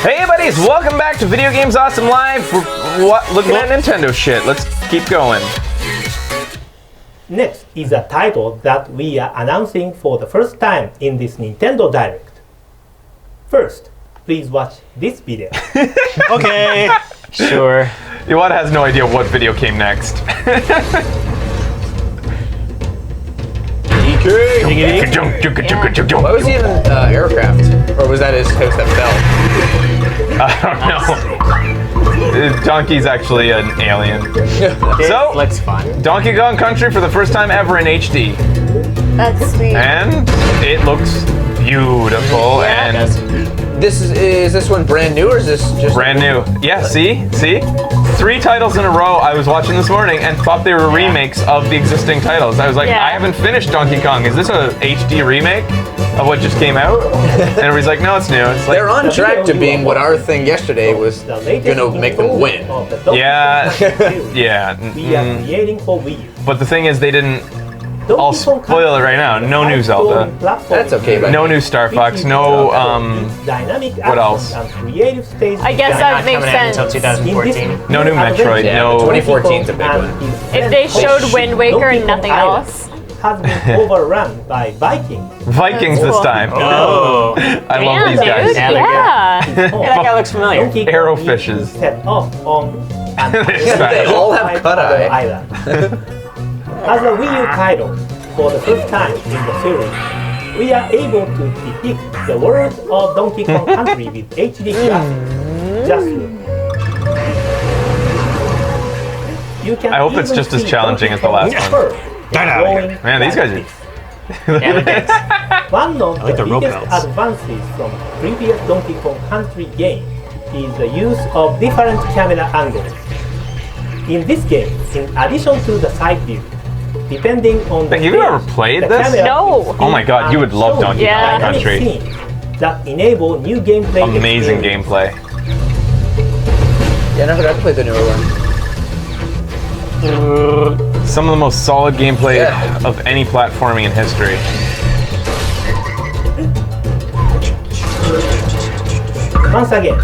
Hey buddies, welcome back to Video Games Awesome Live. We're looking at Nintendo shit. Let's keep going. Next is a title that we are announcing for the first time in this Nintendo Direct. First, please watch this video. Okay. Sure. Iwata has no idea what video came next. Why was he in aircraft? Or was that his house that fell? I don't know. Donkey's actually an alien. So, Looks fun. Donkey Kong Country for the first time ever in HD. That's sweet. And it looks beautiful and Is this one brand new or is this just brand new. Yeah, see? 3 titles in a row I was watching this morning and thought they were remakes of the existing titles. I was like, Yeah. I haven't finished Donkey Kong. Is this a HD remake of what just came out? And everybody's like, no, it's new. It's like, They're on track to being what our thing yesterday was gonna make them win. Yeah. Yeah. We are creating for Wii U. But the thing is, they didn't. I'll spoil it right now. No new Zelda. That's okay, but No new Star Fox. No, what else? I guess that makes sense. Until 2014. No new Metroid, Yeah, no- 2014 's a big one. If they showed Wind Waker and nothing else. Has been overrun by Vikings. Vikings this time. Oh. I love Damn, these guys. dude. Yeah, they're Yeah. Hey, that guy looks familiar. Donkey Kong Arrow needs fishes. to set off on an They all have cut-eye. island. As a Wii U title, for the first time in the series, we are able to depict the world of Donkey Kong Country with HD graphics. Just look. You can I hope it's even just as see challenging as the Donkey last Kong's one. fur Get out of glowing Man, these guys like are. Yeah, the dance. this. One of like the the rope biggest belts. advances from previous Donkey Kong Country game is the use of different camera angles. In this game, in addition to the side view, depending on the Have you stage, ever played the this? camera No. is Oh my god, you would love Donkey Yeah. Kong dynamic Country. scenes that enable new gameplay Amazing experience. gameplay. Yeah, I never got to play the newer one. Some of the most solid gameplay Yeah. of any platforming in history. Once again,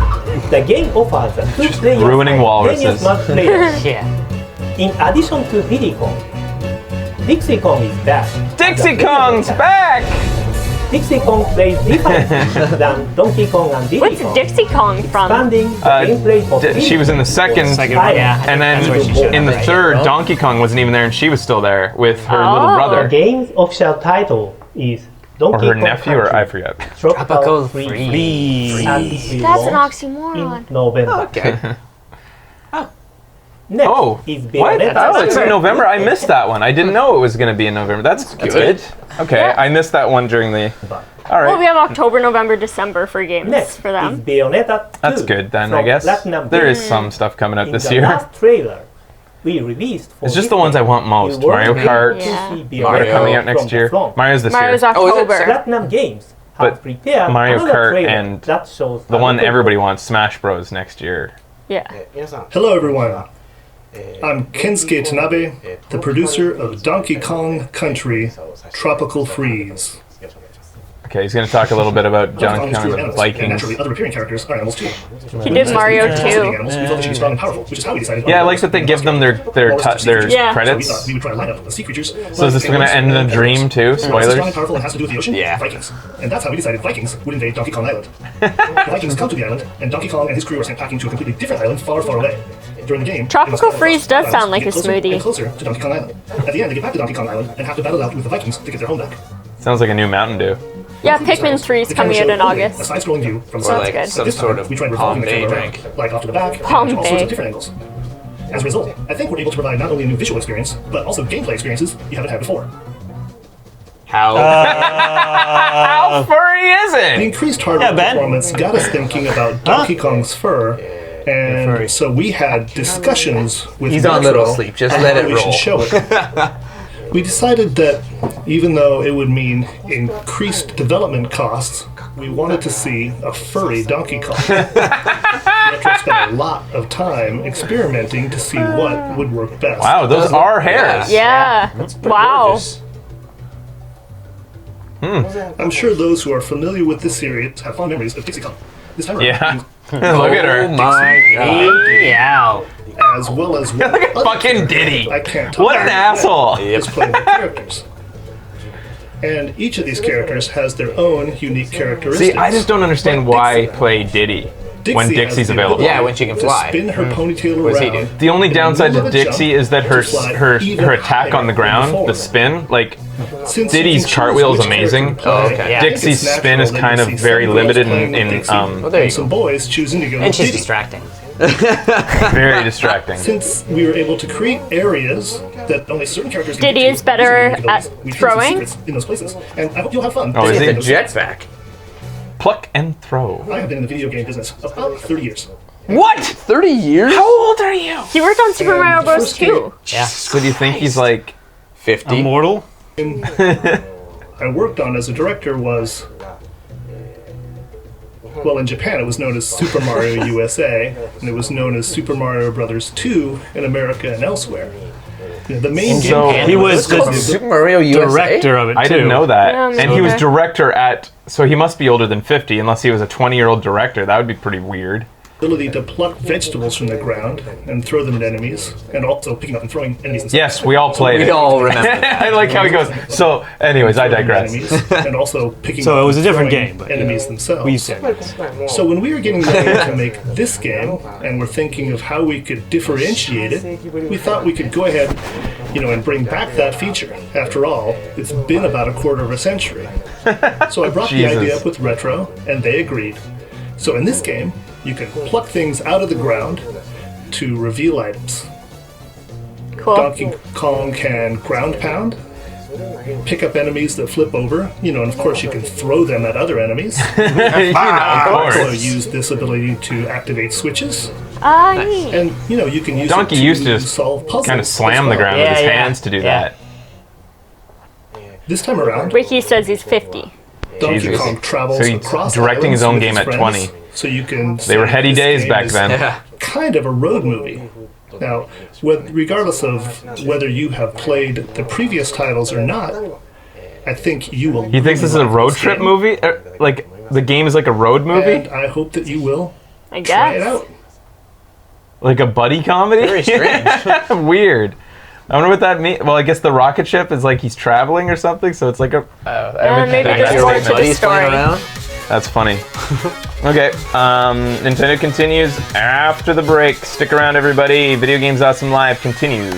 the game offers a two-player ruining simultaneous walruses. multiplayer. Yeah. In addition to Diddy Kong, Dixie Kong is back. Dixie Kong's back! Dixie Kong plays differently than Donkey Kong and Diddy What's Kong. Dixie Kong from? Expanding the gameplay of She was in the second, Second one, yeah. and That's where she then showed in the up. third, Yeah. Donkey Kong wasn't even there, and she was still there with her little Oh. The brother. game's official title is Or Donkey her Kong nephew, or Country I forget. Tropical Freeze. Freeze. And it will That's an launch oxymoron. in November. Okay. Next Oh, is what? Bayonetta. Oh, it's in November. I missed that one. I didn't know it was going to be in November. That's good. good. Okay, Yeah. I missed that one during the. All Well, we right, have October, November, December for games Next for is them. Bayonetta 2. that's good then. I from guess Platinum there Games. is some stuff coming out In this the year. last trailer we released for It's just this the ones I game, want most. we were Mario able Kart, to Yeah. see Mario Bayonetta coming out from next the year. front. Mario's this Mario's year. Oh, is it October. Platinum Games But have prepared Mario another Kart trailer and that shows The one another- everybody wants, Smash Bros. Next year. Yeah. Hello everyone, I'm Kensuke Tanabe, the producer of Donkey Kong Country Tropical Freeze. Okay, he's going to talk a little bit about Donkey Donkey Kong Kong is true and the animals, and Vikings. naturally other appearing characters are animals too. He did Mario Animals, 2. animals, we felt they should be strong and powerful, which is how we decided. Yeah, I like that they give them their Yeah. So we thought credits. we would try to line up the sea creatures. So is this going to end in a dream too? Strong and Spoilers. powerful and has to do with the ocean? Yeah. Vikings. And that's how we decided Vikings would invade Donkey Kong Island. The Vikings come to the island, and Donkey Kong and his crew are sent packing to a completely different island far, far away. During the game, Tropical they must Freeze battle does sound like to get a closer smoothie. and closer to Donkey Kong Island. At the end, they get back to Donkey Kong Island and have to battle it out with the Vikings to get their home back. Sounds like a new Mountain Dew. Yeah, Pikmin 3 is The camera coming out in showed only A August. side-scrolling view from the Or side. like good. some This sort time, of we tried revolving the Pompeii camera drink. around, like off to the back, and all sorts Pompeii. of different angles. As a result, I think we're able to provide not only a new visual experience, but also gameplay experiences you haven't had before. How? How furry is The it? increased hardware Yeah, Ben. performance got us thinking about Donkey Kong's fur, and furry. so we had discussions with He's on Metro little sleep. Just on let how it we should roll. show it. We decided that even though it would mean increased development costs, we wanted to see a furry Donkey Kong. Metro spent a lot of time experimenting to see what would work best. Wow, those are hairs. Yeah. Wow. Gorgeous. I'm sure those who are familiar with this series have fond memories of Dixie Kong. This time around, Yeah. we Look at her. Oh my god. Meow. as well as Look at fucking Diddy. I can't talk What an about asshole. is playing the characters. And each of these characters has their own unique characteristics. See, I just don't understand why play Diddy when Dixie has Dixie's the available. ability Yeah, when she can to fly. spin her ponytail does he do? around. The only in the downside middle to of a Dixie jump is that to slide her even attack higher on the than ground, before. the spin, like Since you Diddy's can choose cartwheel is which character amazing. to play, Oh, okay. I think Dixie's it's spin is natural kind that of you see very some girls limited playing in with Dixie Oh, there you and some go. boys choosing to go And with she's Diddy. distracting. very distracting. Since we were able to create areas that only certain characters can Diddy get to, is better using those, at we found some throwing? secrets in those places, and I hope you'll have fun. Oh, is It's he? a jetpack. Pluck and throw. I have been in the video game business about 30 years. What? 30 years? How old are you? He worked on Super And Mario the Bros. first 2. Yeah. So do you think he's like 50. Immortal? I worked on as a director was, well, in Japan it was known as Super Mario USA, and it was known as Super Mario Brothers 2 in America and elsewhere. You know, the main game So He was the Super Mario USA? director of it, too. I didn't know that. Yeah, me and he was neither. director at, so he must be older than 50 unless he was a 20-year-old director. That would be pretty weird. ability to pluck vegetables from the ground and throw them at enemies, and also picking up and throwing enemies. And Yes, we all played We it. all remember that. I like how he goes. So, anyways, I digress. Enemies, and also picking So up it was a and different throwing game, but, enemies themselves. We said. So when we were getting ready to make this game, and we're thinking of how we could differentiate it, we thought we could go ahead, and bring back that feature. After all, it's been about a quarter of a century. So I brought the Jesus. idea up with Retro, and they agreed. So in this game, you can pluck things out of the ground to reveal items. Cool. Donkey Kong can ground pound, pick up enemies that flip over, and of course you can throw them at other enemies. Of Also course. use this ability to activate switches, Ah, neat. and you can use Donkey it to used to just solve puzzles. Kind of as slam the well. ground with his Yeah, yeah. hands to do Yeah. that. This time around, Wiki says he's 50. Donkey Jesus. Kong travels So he's across directing his islands own with game at friends, 20. So you can. They were say heady this days game back is then. Yeah. Kind of a road movie. Now, regardless of whether you have played the previous titles or not, I think you will. He thinks this is a like road trip game, movie? Like, the game is like a road movie? and I hope that you will I try it guess. out. Like a buddy comedy? Very strange. Weird. I wonder what that means. Well, I guess the rocket ship is like he's traveling or something, so it's like a. maybe I there's guess more it to the Buddies playing story. around? That's funny. Okay, Nintendo continues after the break. Stick around, everybody. Video Games Awesome Live continues.